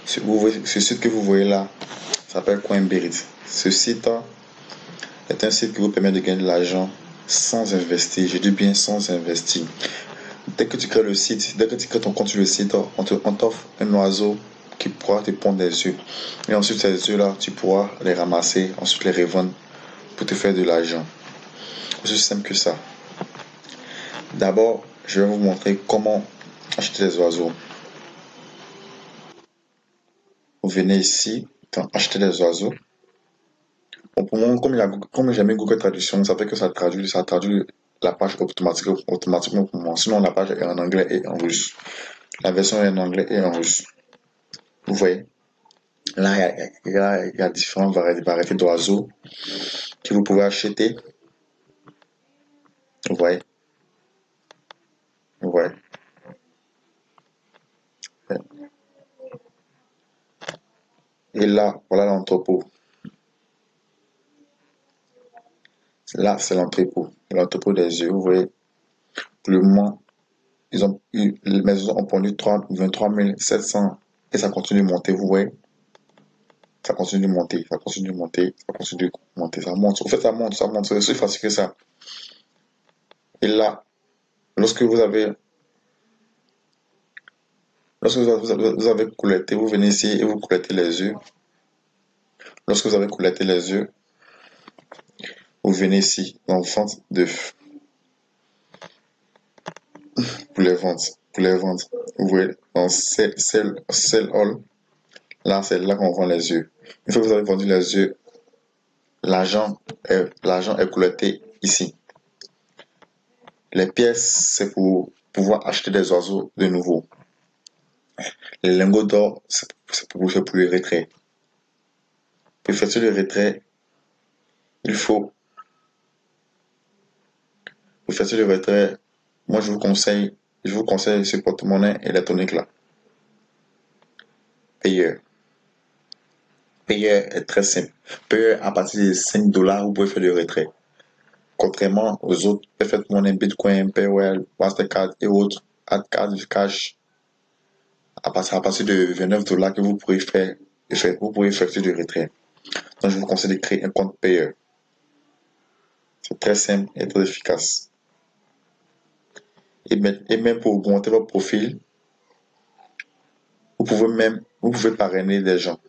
Ce site que vous voyez là s'appelle Coinbase. Ce site est un site qui vous permet de gagner de l'argent sans investir. Je dis bien sans investir. Dès que tu crées le site, dès que tu crées ton compte sur le site, on t'offre un oiseau qui pourra te pondre des œufs. Et ensuite, ces œufs-là, tu pourras les ramasser, ensuite les revendre pour te faire de l'argent. C'est aussi simple que ça. D'abord, je vais vous montrer comment acheter des oiseaux. Vous venez ici, acheter des oiseaux. Bon, pour moi, comme j'ai mis Google Traduction, ça fait que ça traduit la page automatiquement pour moi. Sinon, la page est en anglais et en russe. La version est en anglais et en russe. Vous voyez? Là, il y a différentes variétés d'oiseaux que vous pouvez acheter. Vous voyez? Vous voyez? Et là, voilà l'entrepôt. Là, c'est l'entrepôt des œufs. Vous voyez? Pour le moment, les maisons ont pondu 23 700 et ça continue de monter. Vous voyez? Ça continue de monter, ça continue de monter, ça continue de monter, ça monte. En fait, ça monte, c'est aussi facile que ça. Et là, lorsque vous avez collecté, vous venez ici et vous collectez les œufs. Lorsque vous avez collecté les œufs, vous venez ici dans vente d'œufs pour les vendre. Vous voyez, dans sell all, là, c'est là qu'on vend les œufs. Une fois que vous avez vendu les œufs, l'argent est collecté ici. Les pièces, c'est pour pouvoir acheter des oiseaux de nouveau. Les lingots d'or, c'est pour le retrait. Pour effectuer le retrait, il faut. Pour effectuer le retrait, moi je vous conseille ce porte-monnaie électronique là. Payeur. Payeur est très simple. Payeur à partir de 5 $, vous pouvez faire le retrait. Contrairement aux autres, Perfect Money, Bitcoin, PayPal, Mastercard et autres, Adcard, Cash, à partir de 29 $ que vous pourrez effectuer le retrait. Donc je vous conseille de créer un compte payeur. C'est très simple et très efficace. Et même pour augmenter votre profil, vous pouvez parrainer des gens.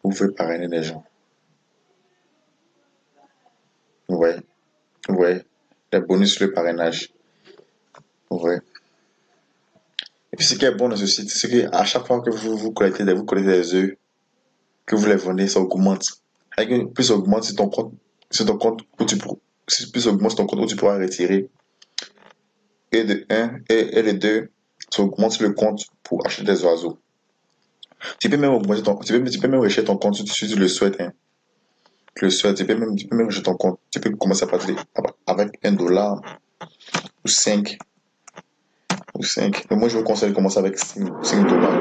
Vous pouvez parrainer des gens. Vous voyez, les bonus sur le parrainage. Vous voyez. Et puis ce qui est bon dans ce site, c'est qu'à chaque fois que vous collectez des œufs, que vous les vendez, ça augmente. Avec plus ça augmente, c'est ton compte où tu pourras retirer. Et de 1 et de 2, ça augmente le compte pour acheter des oiseaux. Tu peux même augmenter tu peux même rechercher ton compte si tu le souhaites. Hein. Tu peux même rechercher ton compte. Tu peux commencer à partir avec $1 ou 5. Mais moi, je vous conseille de commencer avec 5 $. Je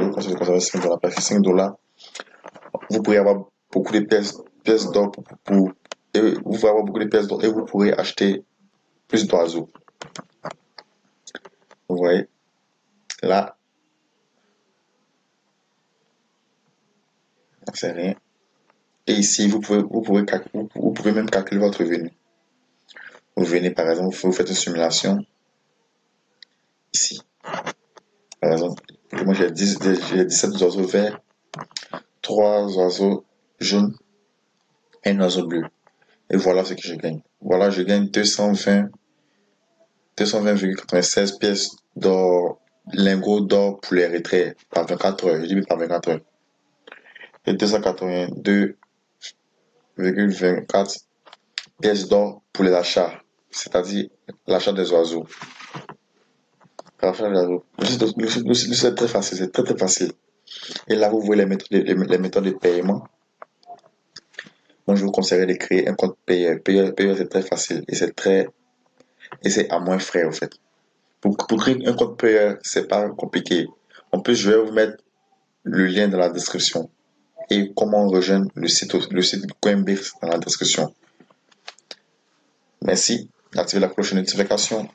vous conseille de commencer avec 5 $. Parce que 5 $, vous pourrez avoir beaucoup de pièces d'or vous pouvez avoir beaucoup de pièces d'or et vous pourrez acheter plus d'oiseaux. Vous voyez, là, c'est rien. Et ici, vous pouvez même calculer votre revenu. Vous venez, par exemple, vous faites une simulation. Ici. Par exemple, moi j'ai 17 oiseaux verts, 3 oiseaux jaunes et un oiseau bleu. Et voilà ce que je gagne. Voilà, je gagne 220,96 pièces d'or, lingots d'or pour les retraits par 24 heures. Je dis par 24 heures. Et 282,24 pièces d'or pour les achats, c'est-à-dire l'achat des oiseaux. Le site est très facile, c'est très facile. Et là, vous voyez les méthodes de paiement. Moi, je vous conseillerais de créer un compte payeur. Payeur, c'est très facile et c'est à moins frais, en fait. Pour créer un compte payeur, c'est pas compliqué. En plus, je vais vous mettre le lien dans la description et comment rejoindre le site Coinbase dans la description. Merci d'activer la cloche de notification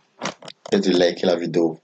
et de liker la vidéo.